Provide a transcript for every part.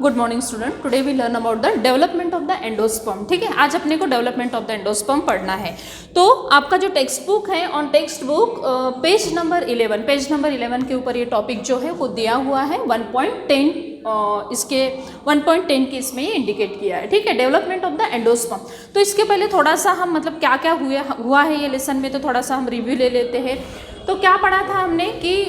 Good morning student. Today we learn about the development of the endosperm. ठीक है, आज अपने को डेवलपमेंट ऑफ द एंडोस्पर्म पढ़ना है। तो आपका जो टेक्स्ट बुक है, on text book page number 11 के ऊपर ये टॉपिक जो है वो दिया हुआ है 1.10 इसके 1.10 के इसमें इंडिकेट किया है। ठीक है, डेवलपमेंट ऑफ द एंडोस्पर्म। तो इसके पहले थोड़ा सा हम मतलब क्या क्या हुआ है ये लेसन में, तो थोड़ा सा हम रिव्यू ले लेते हैं। तो क्या पढ़ा था हमने कि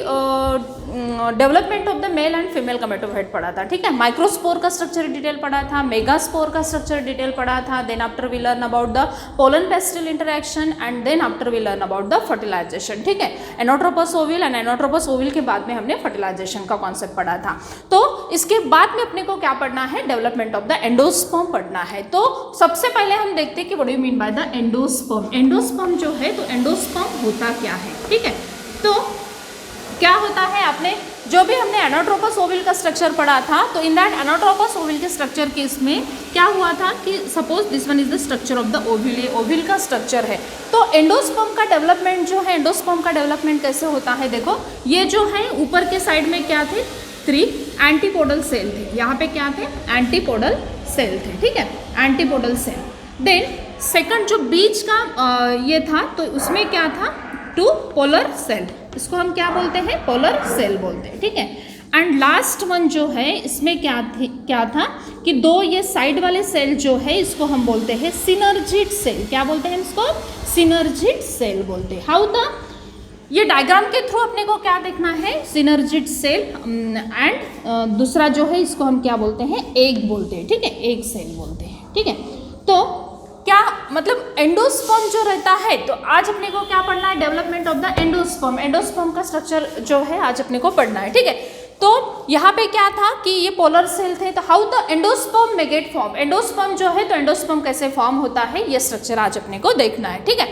development of the male and female gametophyte पढ़ा था। ठीक है, माइक्रोस्पोर का स्ट्रक्चर डिटेल पढ़ा था, मेगास्पोर का स्ट्रक्चर डिटेल पढ़ा था। Then after we learn about the pollen pistil interaction and then after we learn about the fertilization. ठीक है, एनोट्रोपस ओविल एंड एनोट्रोपस ओविल के बाद में हमने फर्टिलाइजेशन का कॉन्सेप्ट पढ़ा था। तो इसके बाद में अपने को क्या पढ़ना है, डेवलपमेंट ऑफ द एंडोस्पर्म पढ़ना है। तो सबसे पहले हम देखते हैं कि what do you mean by the endosperm. Endosperm जो है, तो एंडोस्पर्म होता क्या है। ठीक है, तो क्या होता है, आपने जो भी हमने एनोट्रोपस ओविल का स्ट्रक्चर पढ़ा था, तो इन दैट एनोट्रोपस ओविल के स्ट्रक्चर के इसमें क्या हुआ था कि suppose this one is the structure of the ओविल, ये ओविल का स्ट्रक्चर है। तो एंडोस्पर्म का डेवलपमेंट जो है, एंडोस्पर्म का डेवलपमेंट कैसे होता है, देखो ये जो है ऊपर के साइड में क्या थे, 3 एंटीपोडल सेल थे। यहाँ पे क्या थे, एंटीपोडल सेल थे। ठीक है, एंटीपोडल सेल। देन सेकंड जो बीच का ये था, तो उसमें क्या था, 2 पोलर सेल, इसको हम क्या बोलते हैं, पोलर सेल बोलते हैं। ठीक है, एंड लास्ट वन जो है इसमें क्या था कि 2 ये साइड वाले सेल जो है इसको हम बोलते हैं सिनर्जिड सेल। क्या बोलते हैं इसको, सिनर्जिड सेल बोलते हैं। हाउ द, ये डायग्राम के थ्रू अपने को क्या देखना है, सिनर्जिड सेल एंड दूसरा जो है इसको हम क्या बोलते हैं, एग बोलते हैं। ठीक है, एग सेल बोलते हैं। ठीक है, तो क्या मतलब एंडोस्पर्म जो रहता है, तो आज अपने को क्या पढ़ना है, development of the endosperm. Endosperm का स्ट्रक्चर जो है आज अपने को पढ़ना है। ठीक है, तो यहाँ पे क्या था कि ये पोलर सेल थे, तो how the endosperm may gate form. Endosperm जो है, तो एंडोस्पर्म कैसे फॉर्म होता है, ये स्ट्रक्चर आज अपने को देखना है। ठीक है,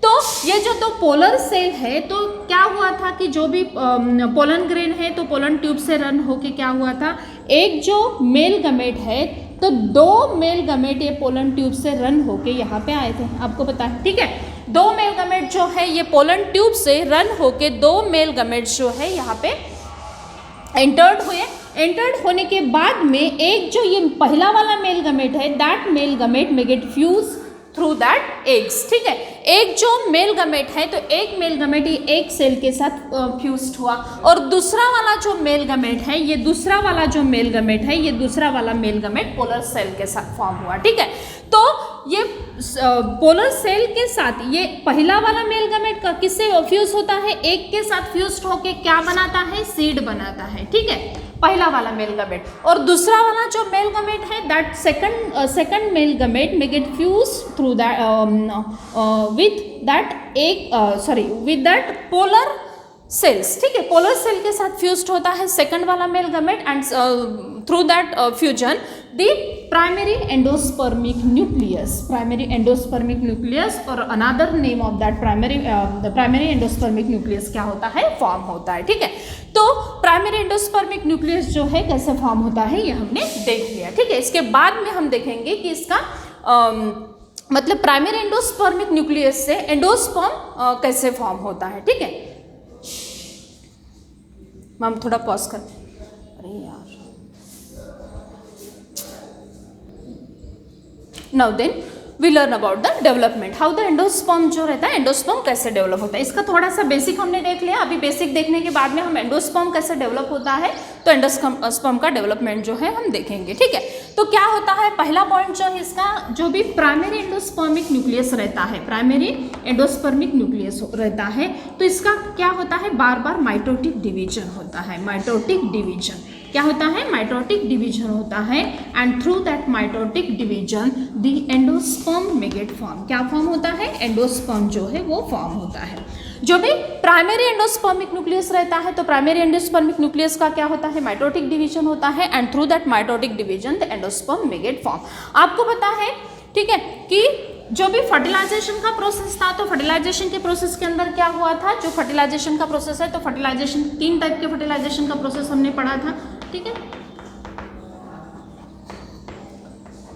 तो ये जो 2 पोलर सेल है, तो क्या हुआ था कि जो भी पोलन ग्रेन है, तो पोलन ट्यूब से रन होके क्या हुआ था, एक जो मेल गमेट है, तो 2 मेल गमेट ये पोलन ट्यूब से रन होके यहाँ पे आए थे, आपको पता है। ठीक है, 2 मेल गमेट जो है ये पोलन ट्यूब से रन होके 2 मेल गमेट जो है यहाँ पे एंटर्ड हुए। एंटर्ड होने के बाद में एक जो ये पहला वाला मेल गमेट है, that male gamete may get fuse through that eggs. ठीक है, एक जो मेल गमेट है, तो एक मेल गमेट ये एक सेल के साथ फ्यूज्ड हुआ, और दूसरा वाला जो मेल गमेट है, ये दूसरा वाला जो मेल गमेट है, ये दूसरा वाला मेल गमेट पोलर सेल के साथ फॉर्म हुआ। ठीक है, तो ये पोलर सेल के साथ ये पहला वाला मेल गमेट का किससे फ्यूज होता है, एक के साथ फ्यूज्ड होके क्या बनाता है, सीड बनाता है। ठीक है, पहला वाला मेल गमेट, और दूसरा वाला जो मेल गमेट है, that second male gamete may get fuse through that with that polar cells. ठीक है, पोलर सेल के साथ फ्यूज्ड होता है सेकंड वाला male gamete, and through that fusion the primary endospermic nucleus और another name of that primary endospermic nucleus क्या होता है, फॉर्म होता है। ठीक है, तो प्राइमरी एंडोस्पर्मिक न्यूक्लियस जो है कैसे फॉर्म होता है, ये हमने देख लिया। ठीक है, इसके बाद में हम देखेंगे कि इसका मतलब प्राइमरी एंडोस्पर्मिक न्यूक्लियस से एंडोस्पर्म कैसे फॉर्म होता है। ठीक है, हम थोड़ा पॉज कर, अरे यार, now then we learn about the development, how the endosperm जो रहता है, एंडोस्पर्म कैसे डेवलप होता है। इसका थोड़ा सा बेसिक हमने देख लिया। अभी बेसिक देखने के बाद में हम एंडोस्पर्म कैसे डेवलप होता है, तो एंडोस्पर्म का डेवलपमेंट जो है हम देखेंगे। ठीक है, तो क्या होता है, पहला पॉइंट जो है इसका, जो भी प्राइमरी एंडोस्पर्मिक न्यूक्लियस रहता है, प्राइमरी एंडोस्पर्मिक न्यूक्लियस रहता है, तो इसका क्या होता है, बार बार माइटोटिक डिवीजन होता है। माइटोटिक डिवीजन क्या होता है, माइटोटिक डिवीजन होता है, and through that mitotic division the endosperm may gate form. क्या फॉर्म होता है, एंडोस्पर्म जो है वो फॉर्म होता है। जो भी प्राइमरी एंडोस्पर्मिक न्यूक्लियस रहता है, तो प्राइमरी एंडोस्पर्मिक न्यूक्लियस का क्या होता है, माइटोटिक डिवीजन होता है, and through that mitotic division the endosperm may gate form. आपको पता है, ठीक है, कि जो भी फर्टिलाइजेशन का प्रोसेस था, तो फर्टिलाइजेशन के प्रोसेस के अंदर क्या हुआ था, जो फर्टिलाइजेशन का प्रोसेस है, तो फर्टिलाइजेशन 3 टाइप के फर्टिलाइजेशन का प्रोसेस हमने पढ़ा था। ठीक है,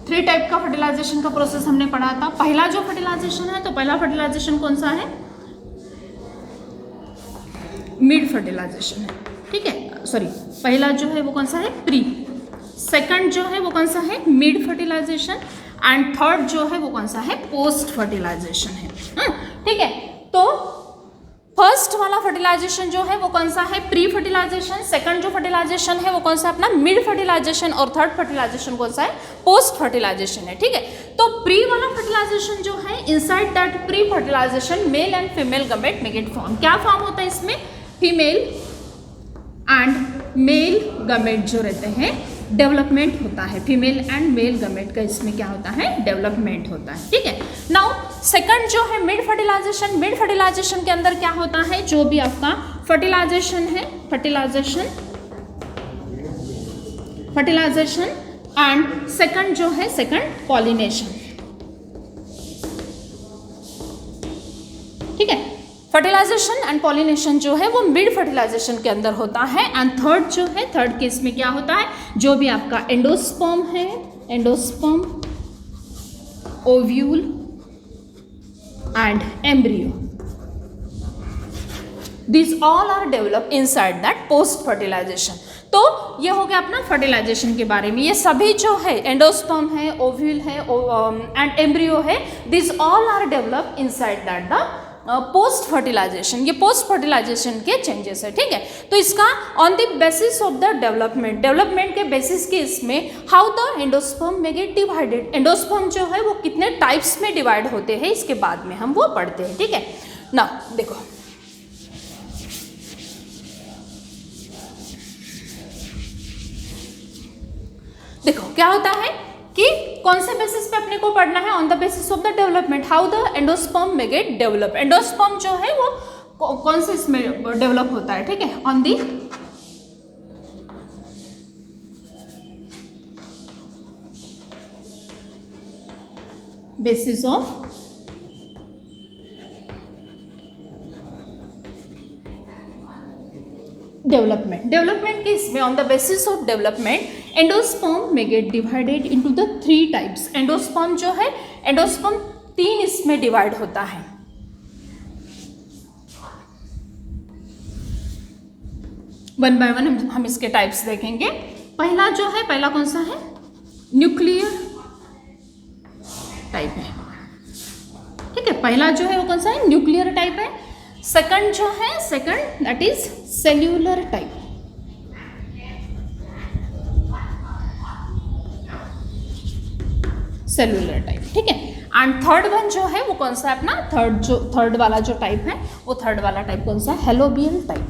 3 टाइप का फर्टिलाइजेशन का प्रोसेस हमने पढ़ा था। पहला जो फर्टिलाइजेशन है, तो पहला फर्टिलाइजेशन कौन सा है, मिड फर्टिलाइजेशन है। ठीक है, सॉरी, पहला जो है वो कौन सा है, प्री। सेकंड जो है वो कौन सा है, मिड फर्टिलाइजेशन, एंड थर्ड जो है वो कौन सा है, पोस्ट फर्टिलाइजेशन है। ठीक है, तो फर्स्ट वाला फर्टिलाइजेशन जो है वो कौन सा है, प्री फर्टिलाइजेशन। सेकंड जो फर्टिलाइजेशन है वो कौन सा अपना मिड फर्टिलाइजेशन, और थर्ड फर्टिलाइजेशन कौन सा है, पोस्ट फर्टिलाइजेशन है। ठीक है, तो प्री वाला फर्टिलाइजेशन जो है, inside that pre fertilization male and female gamete may get form. क्या फॉर्म होता है इसमें, फीमेल एंड मेल गमेट जो रहते हैं, डेवलपमेंट होता है, फीमेल एंड मेल गमेट का इसमें क्या होता है, डेवलपमेंट होता है। ठीक है, नाउ सेकंड जो है मिड फर्टिलाइजेशन। मिड फर्टिलाइजेशन के अंदर क्या होता है, जो भी आपका फर्टिलाइजेशन है, फर्टिलाइजेशन एंड सेकंड जो है, सेकंड पॉलिनेशन। ठीक है, फर्टिलाइजेशन एंड पॉलिनेशन जो है वो मिड फर्टिलाइजेशन के अंदर होता है। एंड थर्ड जो है, थर्ड केस में क्या होता है, जो भी आपका एंडोस्पर्म है, endosperm, ovule and embryo, this all are develop inside that post fertilization. तो ये हो गया अपना फर्टिलाइजेशन के बारे में। ये सभी जो है, एंडोस्पर्म है, ओव्यूल है एंड एम्ब्रियो है, this all are develop inside that the post fertilization. ये पोस्ट फर्टिलाइजेशन के चेंजेस है। ठीक है, तो इसका on the basis of the development के बेसिस के इसमें how the endosperm may get divided, endosperm जो है वो कितने टाइप्स में डिवाइड होते हैं, इसके बाद में हम वो पढ़ते हैं। ठीक है ना, देखो क्या होता है कि कौन से बेसिस पे अपने को पढ़ना है, on the basis of the development, how the endosperm may get develop. Endosperm जो है वो कौन से इसमें डेवलप होता है, ठीक है, on the basis of development के इसमें on the basis of development endosperm may get divided into the 3 types. Endosperm जो है, एंडोस्पर्म 3 इसमें डिवाइड होता है। वन बाय वन हम इसके टाइप्स देखेंगे। पहला जो है, पहला कौन सा है, न्यूक्लियर टाइप है। ठीक है, पहला जो है वो कौन सा है, न्यूक्लियर टाइप है। सेकंड जो है, second that is cellular type. Cellular type, ठीक है। एंड थर्ड वन जो है वो कौन सा है अपना, थर्ड वाला जो टाइप है वो थर्ड वाला टाइप कौन सा है, helobial type.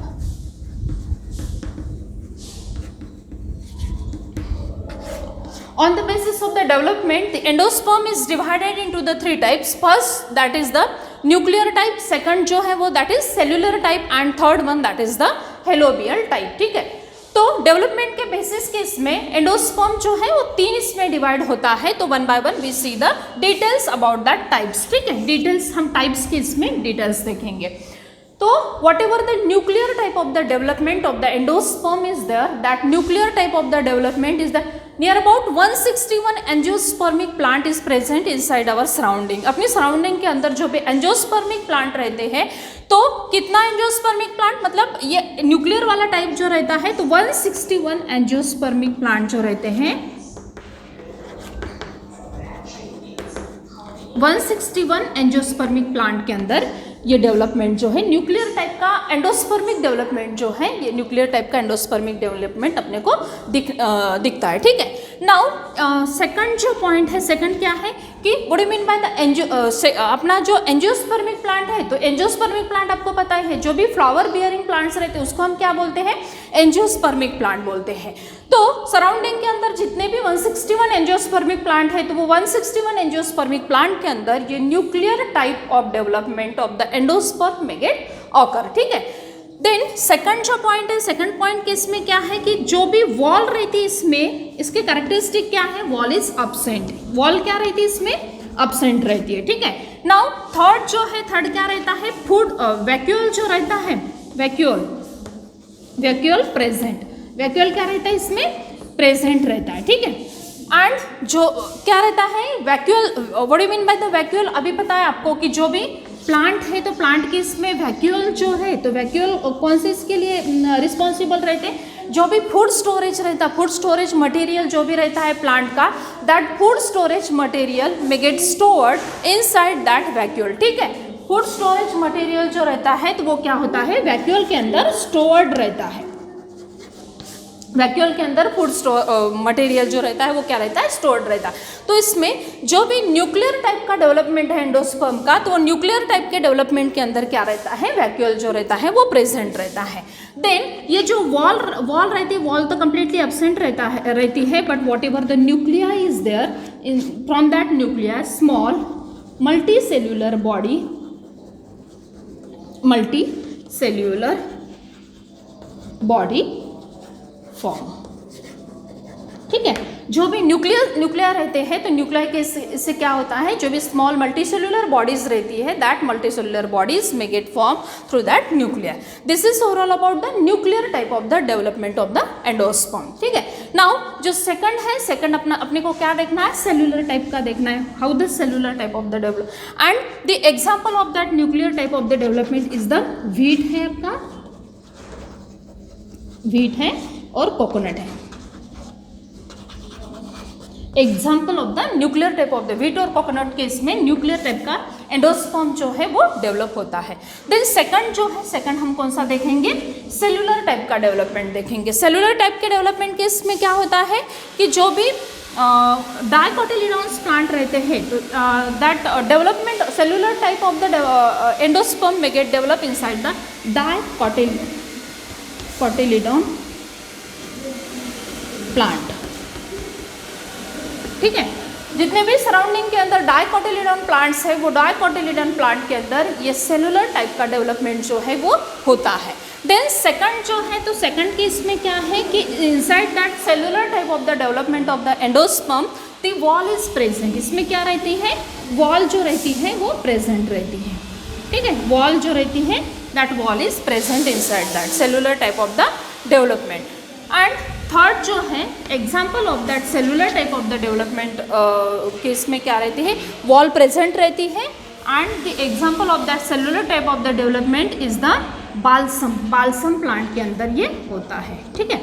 On the basis of the development, the endosperm is divided into the 3 types. First, that is the nuclear type. Second जो है वो that is cellular type, and third one that is the halobial type. ठीक है, तो development के basis के इसमें endosperm जो है वो 3 इसमें डिवाइड होता है। तो one by one we see the details about that types. ठीक है, डिटेल्स हम टाइप्स के इसमें डिटेल्स देखेंगे। तो whatever the nuclear type of the development of the endosperm is there, that nuclear type of the development is the near about 161 angiospermic plant is present inside our surrounding। अपनी surrounding के अंदर जो भी angiospermic plant रहते हैं, तो कितना angiospermic plant, मतलब ये न्यूक्लियर वाला टाइप जो रहता है तो 161 एंजियोस्पर्मिक प्लांट जो रहते हैं, 161 एंजियोस्पर्मिक प्लांट के अंदर ये डेवलपमेंट जो है न्यूक्लियर टाइप का एंडोस्पर्मिक डेवलपमेंट जो है, ये न्यूक्लियर टाइप का एंडोस्पर्मिक डेवलपमेंट अपने को दिखता है। ठीक है, नाउ सेकंड जो पॉइंट है, सेकंड क्या है कि what you mean by the अपना जो एंजियोस्पर्मिक प्लांट है, तो एंजियोस्पर्मिक प्लांट आपको पता है, जो भी फ्लावर बियरिंग प्लांट्स रहते हैं उसको हम क्या बोलते हैं, एंजियोस्पर्मिक प्लांट बोलते हैं। तो सराउंडिंग के अंदर जितने भी 161 एंजियोस्पर्मिक प्लांट है, तो वो 161 एंजियोस्पर्मिक प्लांट के अंदर ये nuclear type of development of the endosperm may get occur. ठीक है, देन सेकंड जो पॉइंट है, सेकंड पॉइंट के इसमें क्या है कि जो भी वॉल रहती है इसमें, इसके कैरेक्टरिस्टिक क्या है, वॉल इज एब्सेंट। वॉल क्या रहती है इसमें, एब्सेंट रहती है। ठीक है, नाउ थर्ड जो है, थर्ड क्या रहता है, फूड वैक्यूल जो रहता है, वैक्यूल प्रेजेंट। वैक्यूल क्या रहता है इसमें, प्रेजेंट रहता है। ठीक है, एंड जो क्या रहता है vacuole, what you mean by the vacuole, अभी पता है आपको कि जो भी प्लांट है तो प्लांट के इसमें वैक्यूल जो है, तो वैक्यूल कौन से इसके लिए रिस्पॉन्सिबल रहते हैं, जो भी फूड स्टोरेज रहता है, फूड स्टोरेज मटेरियल जो भी रहता है प्लांट का, that food storage material may get stored inside that vacuole. ठीक है, फूड स्टोरेज मटेरियल जो रहता है तो वो क्या होता है, वैक्यूल के अंदर स्टोर्ड रहता है। वैक्यूल के अंदर फूड मटेरियल जो रहता है वो क्या रहता है, स्टोर्ड रहता है। तो इसमें जो भी न्यूक्लियर टाइप का डेवलपमेंट है एंडोस्पर्म का, तो वो न्यूक्लियर टाइप के डेवलपमेंट के अंदर क्या रहता है, वैक्यूल जो रहता है वो प्रेजेंट रहता है। देन ये जो वॉल रहती है, वॉल तो कंप्लीटली एब्सेंट रहती है, but whatever the nuclei is there, from that nuclei small multicellular body, multicellular body form. ठीक है, जो भी न्यूक्लियर रहते हैं तो न्यूक्लियर के इससे क्या होता है, जो भी स्मॉल मल्टीसेल्युलर बॉडीज रहती है, that multicellular bodies may get form through that nuclear. This is overall about the nuclear type of the development of the endosperm. ठीक है, नाउ जो सेकंड है, सेकंड अपने को क्या देखना है, सेल्युलर टाइप का देखना है, how the cellular type of the develop, and the example of that nuclear type of the development is the wheat है, आपका व्हीट है और कोकोनट है। Example of the nuclear type of the wheat और coconut के इसमें nuclear type का endosperm जो है वो डेवलप होता है। देन सेकंड जो है, सेकंड हम कौन सा देखेंगे, सेल्युलर टाइप का डेवलपमेंट देखेंगे। सेल्युलर टाइप के डेवलपमेंट के इसमें क्या होता है कि जो भी डाइकोटिलीडॉन्स प्लांट रहते हैं, तो that development cellular type of the endosperm may get develop inside the dicotyledon plant. ठीक है, जितने भी सराउंडिंग के अंदर डाइकोटिलीडॉन प्लांट्स है, वो डाइकोटिलीडॉन प्लांट के अंदर ये सेलुलर टाइप का डेवलपमेंट जो है वो होता है। देन सेकंड जो है, तो सेकंड के इसमें क्या है कि inside that cellular type of the development of the endosperm the wall is present. इसमें क्या रहती है, वॉल जो रहती है वो प्रेजेंट रहती है। ठीक है, वॉल जो रहती है, that wall is present inside that cellular type of the development. And third जो है, example of that cellular type of the development case में क्या रहती है, वॉल प्रेजेंट रहती है, and the example of that cellular type of the development is the balsam plant के अंदर ये होता है। ठीक है,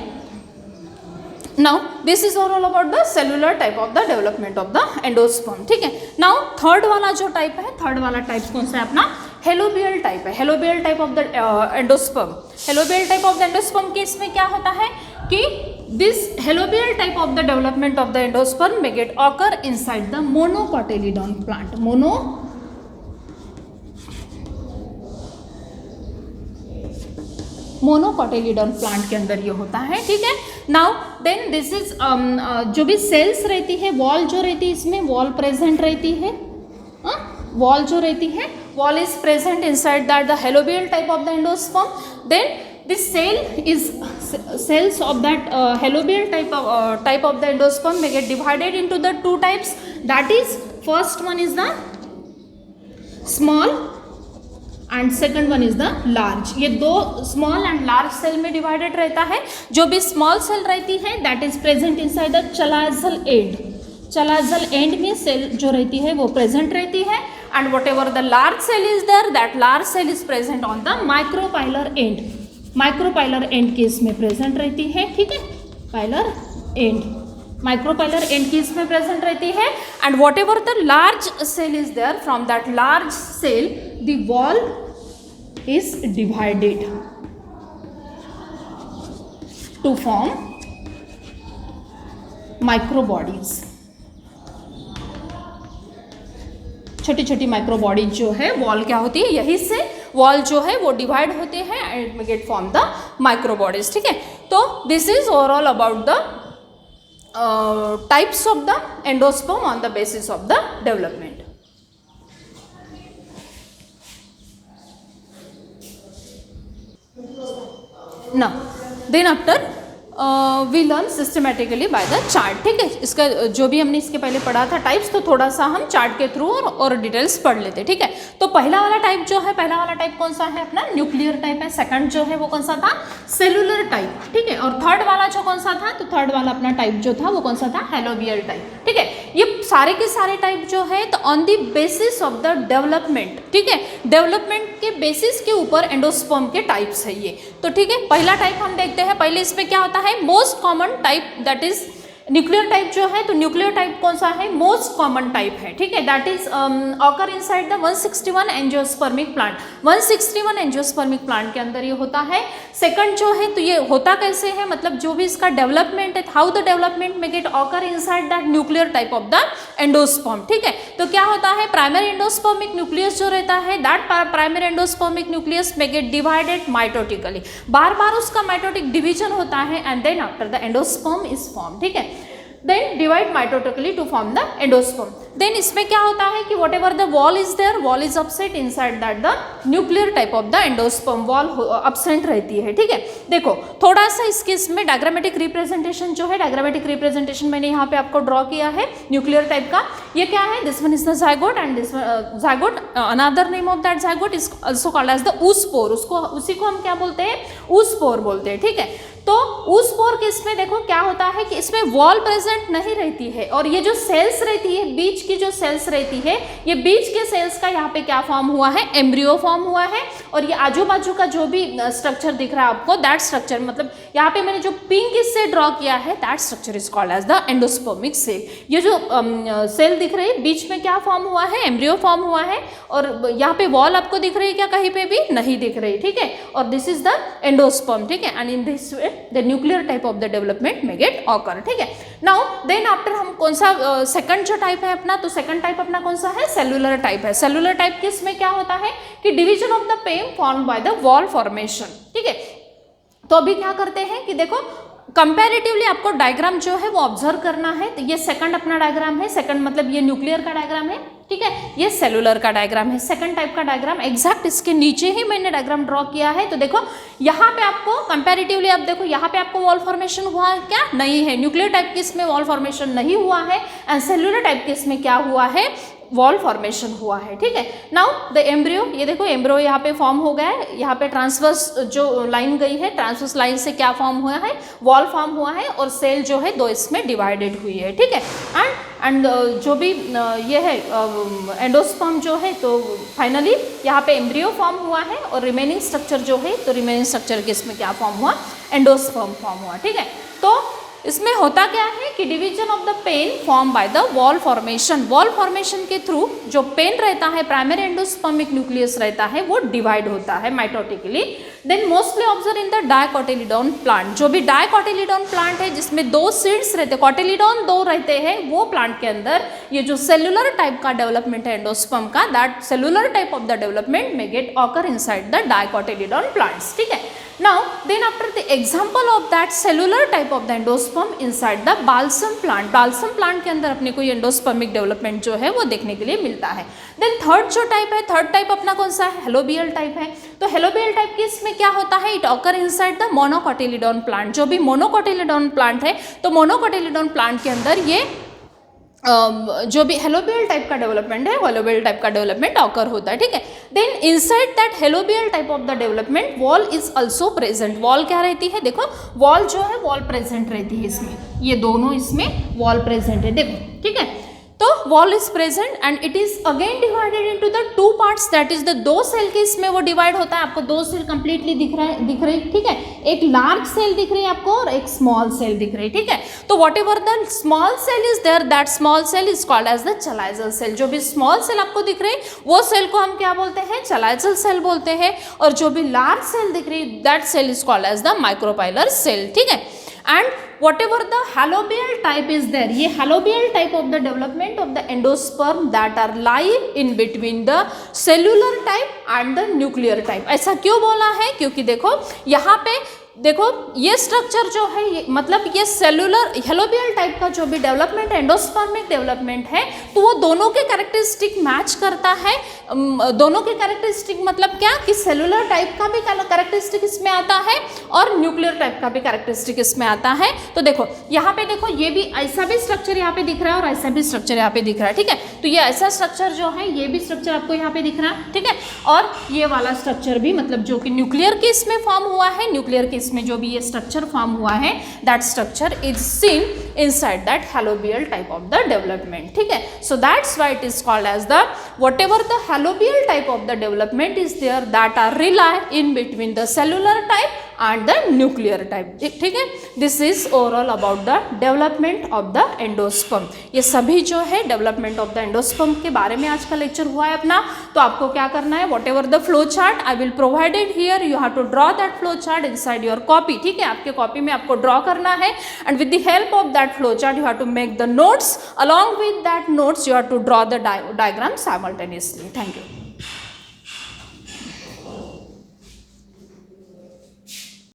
now this is all about the cellular type of the development of the endosperm. ठीक है, नाउ थर्ड वाला जो टाइप है, थर्ड वाला टाइप कौन सा है अपना, हेलोबियल टाइप है। Helobial type of the endosperm, helobial type of the endosperm case में क्या होता है कि this helobial type of the development of the endosperm may get occur inside the monocotyledon plant। Monocotyledon plant के अंदर ये होता है। ठीक है, नाउ देन दिस इज जो भी सेल्स रहती है, वॉल जो रहती है, इसमें वॉल प्रेजेंट रहती है, वॉल जो रहती है, wall is present inside that the helobial type of the endosperm. Then this cell is cells of that helobial type of the endosperm may get divided into the two types, that is first one is the small and second one is the large। ये दो small and large cell में divided रहता है। जो भी small cell रहती है that is present inside the chalazal end, chalazal end में cell जो रहती है वो present रहती है, and whatever the large cell is there, that large cell is present on the micropylar end, micropylar end case में प्रेजेंट रहती है। ठीक है, पाइलर एंड, माइक्रोपाइलर एंड केस में प्रेजेंट रहती है, and whatever the large cell is there, from that large cell the wall is divided to form microbodies. छोटी छोटी माइक्रोबॉडीज जो है, वॉल क्या होती है, यही से वॉल जो है वो डिवाइड होते हैं and it may get form the microbodies. ठीक है, तो this is overall about the types of the endosperm on the basis of the development. Now then after we learn systematically by the chart. ठीक है, इसका जो भी हमने इसके पहले पढ़ा था टाइप्स, तो थोड़ा सा हम चार्ट के थ्रू और डिटेल्स पढ़ लेते। ठीक है, तो पहला वाला टाइप जो है, पहला वाला टाइप कौन सा है अपना, न्यूक्लियर टाइप है। सेकंड जो है वो कौन सा था, सेलुलर टाइप। ठीक है, और थर्ड वाला जो कौन सा था, तो थर्ड वाला अपना टाइप जो था वो कौन सा था, हेलोबियल टाइप। ठीक है, ये सारे के सारे टाइप जो है तो on the basis of the development. ठीक है, डेवलपमेंट के बेसिस के ऊपर एंडोस्पर्म के टाइप्स है ये। तो ठीक है, पहला टाइप हम देखते हैं। पहले इसमें क्या होता है, most common type that is nuclear type जो है, तो न्यूक्लियर टाइप कौन सा है, मोस्ट कॉमन टाइप है, ठीक है, that is occur inside the 161 angiospermic plant. 161 angiospermic plant के अंदर ये होता है। सेकंड जो है, तो ये होता कैसे है, मतलब जो भी इसका डेवलपमेंट है, how the development may get occur inside that nuclear type of the endosperm, ठीक है। तो क्या होता है, प्राइमरी एंडोस्पर्मिक न्यूक्लियस जो रहता है, that primary endospermic nucleus may get divided mitotically, बार बार उसका माइटोटिक डिवीजन होता है, and then after the endosperm is form, ठीक है, then divide mitotically to form the endosperm. Then इसमें क्या होता है कि whatever the wall is there, wall is absent inside that the nuclear type of the endosperm, wall absent रहती है, ठीक है। देखो थोड़ा सा इसके इसमें डायग्रामेटिक रिप्रेजेंटेशन जो है, डायग्रामेटिक रिप्रेजेंटेशन मैंने यहाँ पे आपको ड्रॉ किया है न्यूक्लियर टाइप का। ये क्या है, this one is the zygote and this zygote, another name of that zygote is also called as the oospore, उसको उसी को हम क्या बोलते हैं, oospore बोलते हैं, ठीक है। तो oospore के इसमें देखो क्या होता है कि इसमें वॉल प्रेजेंट नहीं रहती है, और ये जो सेल्स रहती है, बीच की जो सेल्स रहती है, ये बीच के सेल्स का यहाँ पे क्या फॉर्म हुआ है, एम्ब्रियो फॉर्म हुआ है। और ये आजू बाजू का जो भी स्ट्रक्चर दिख रहा है आपको, दैट स्ट्रक्चर, मतलब यहाँ पे मैंने जो पिंक इससे ड्रॉ किया है, that structure is called as the endospermic cell. ये जो सेल दिख रही है, बीच में क्या फॉर्म हुआ है, एम्ब्रियो फॉर्म हुआ है, और यहाँ पे वॉल आपको दिख रही है क्या, कहीं पे भी नहीं दिख रही, ठीक है। और दिस इज द एंडोस्पर्म, ठीक है, and in this way the nuclear type of the development may get occur, ठीक है। now then after हम कौन सा सेकंड जो टाइप है अपना, तो सेकंड टाइप अपना कौन सा है, सेलुलर टाइप है। सेलुलर टाइप के इसमें क्या होता है कि division of the PEN formed by the wall formation, ठीक है। तो अभी क्या करते हैं कि देखो कंपैरेटिवली आपको डायग्राम जो है वो ऑब्जर्व करना है। तो ये सेकंड अपना डायग्राम है, सेकंड मतलब ये न्यूक्लियर का डायग्राम है, ठीक है, ये सेलुलर का डायग्राम है, सेकंड टाइप का डायग्राम। एग्जैक्ट इसके नीचे ही मैंने डायग्राम ड्रॉ किया है। तो देखो यहाँ पे आपको कंपैरेटिवली, अब देखो यहाँ पे आपको वॉल फॉर्मेशन हुआ है क्या, नहीं है। न्यूक्लियर टाइप के इसमें वॉल फॉर्मेशन नहीं हुआ है, एंड सेलुलर टाइप के इसमें क्या हुआ है, वॉल फॉर्मेशन हुआ है, ठीक है। नाउ द एम्ब्रियो, ये देखो एम्ब्रियो यहाँ पे फॉर्म हो गया है, यहाँ पे ट्रांसवर्स जो लाइन गई है, ट्रांसवर्स लाइन से क्या फॉर्म हुआ है, वॉल फॉर्म हुआ है, और सेल जो है दो इसमें डिवाइडेड हुई है, ठीक है। एंड जो भी ये है एंडोस्पर्म जो है, तो फाइनली यहाँ पे एम्ब्रियो फॉर्म हुआ है, और रिमेनिंग स्ट्रक्चर जो है, तो रिमेनिंग स्ट्रक्चर के इसमें क्या फॉर्म हुआ, एंडोस्पर्म फॉर्म हुआ, ठीक है। तो इसमें होता क्या है कि division of the pen form by the wall formation, wall formation के थ्रू जो पेन रहता है, प्राइमरी एंडोस्पर्मिक न्यूक्लियस रहता है, वो डिवाइड होता है mitotically. Then mostly observe in the dicotyledon plant, जो भी डायकोटिलीडॉन प्लांट है जिसमें दो सीड्स रहते हैं, कोटिलीडॉन दो रहते हैं, वो प्लांट के अंदर ये जो सेलुलर टाइप का डेवलपमेंट है एंडोस्पर्म का, that cellular type of the development may get occur inside the dicotyledon plants, ठीक है। Now then after the example of that cellular type of the endosperm inside the balsam plant, balsam plant के अंदर अपने को ये endospermic development जो है वो देखने के लिए मिलता है। देन थर्ड जो टाइप है, थर्ड टाइप अपना कौन सा है, हेलोबियल टाइप है। तो हेलोबियल टाइप के इसमें क्या होता है, it occur inside the monocotyledon plant, जो भी मोनोकोटिलीडॉन प्लांट है, तो मोनोकोटिलीडॉन प्लांट के अंदर ये जो भी हेलोबियल टाइप का डेवलपमेंट है, हेलोबियल टाइप का डेवलपमेंट ऑकर होता है, ठीक है। Then inside that helobial type of the development wall is also present, wall क्या रहती है, देखो वॉल जो है वॉल प्रेजेंट रहती है इसमें, ये दोनों इसमें वॉल प्रेजेंट है, देखो, ठीक है। तो wall is present and it is again divided into the two parts, that is the दो सेल के इसमें वो डिवाइड होता है। आपको दो सेल कंप्लीटली दिख रही, ठीक है, एक लार्ज सेल दिख रही है आपको और एक स्मॉल सेल दिख रही है, ठीक है। तो whatever the small cell is there, that small cell is called as the chalazal cell. जो भी स्मॉल सेल आपको दिख रही है वो सेल को हम क्या बोलते हैं, चलाइजल सेल बोलते हैं, और जो भी लार्ज सेल दिख रही है that cell is called as the micropylar cell, ठीक है। And whatever the halobial type is there, ये halobial type of the development of the endosperm that are lie in between the cellular type and the nuclear type। ऐसा क्यों बोला है, क्योंकि देखो यहाँ पे देखो ये स्ट्रक्चर जो है ये मतलब ये सेलुलर हेलोबियल टाइप का जो भी डेवलपमेंट एंडोस्पर्मिक डेवलपमेंट है, तो वो दोनों के कैरेक्टरिस्टिक मैच करता है। दोनों के कैरेक्टरिस्टिक मतलब क्या कि सेलुलर टाइप का भी कैरेक्टरिस्टिक इसमें आता है और न्यूक्लियर टाइप का भी कैरेक्टरिस्टिक इसमें आता है। तो देखो यहाँ पे देखो ये भी ऐसा भी स्ट्रक्चर यहाँ पे दिख रहा है और ऐसा भी स्ट्रक्चर यहाँ पे दिख रहा है, ठीक है। तो ये ऐसा स्ट्रक्चर जो है ये भी स्ट्रक्चर आपको यहाँ पे दिख रहा है, ठीक है, और ये वाला स्ट्रक्चर भी मतलब जो कि न्यूक्लियर के इसमें फॉर्म हुआ है, न्यूक्लियर के केस में जो भी ये स्ट्रक्चर फॉर्म हुआ है, that structure is seen inside that helobial type of the development, ठीक है। So that's why it is called as the whatever the halobial type of the development is there that are rely in between the cellular type and the nuclear type, ठीक है। This is overall about the development of the endosperm. ये सभी जो है development of the endosperm के बारे में आज का लेक्चर हुआ है अपना। तो आपको क्या करना है, whatever the flow chart I will provided here, you have to draw that flow chart inside your copy, ठीक है। आपके कॉपी में आपको ड्रॉ करना है and with the help of that flow chart you have to make the notes, along with that notes you have to draw the diagram simultaneously. Thank you.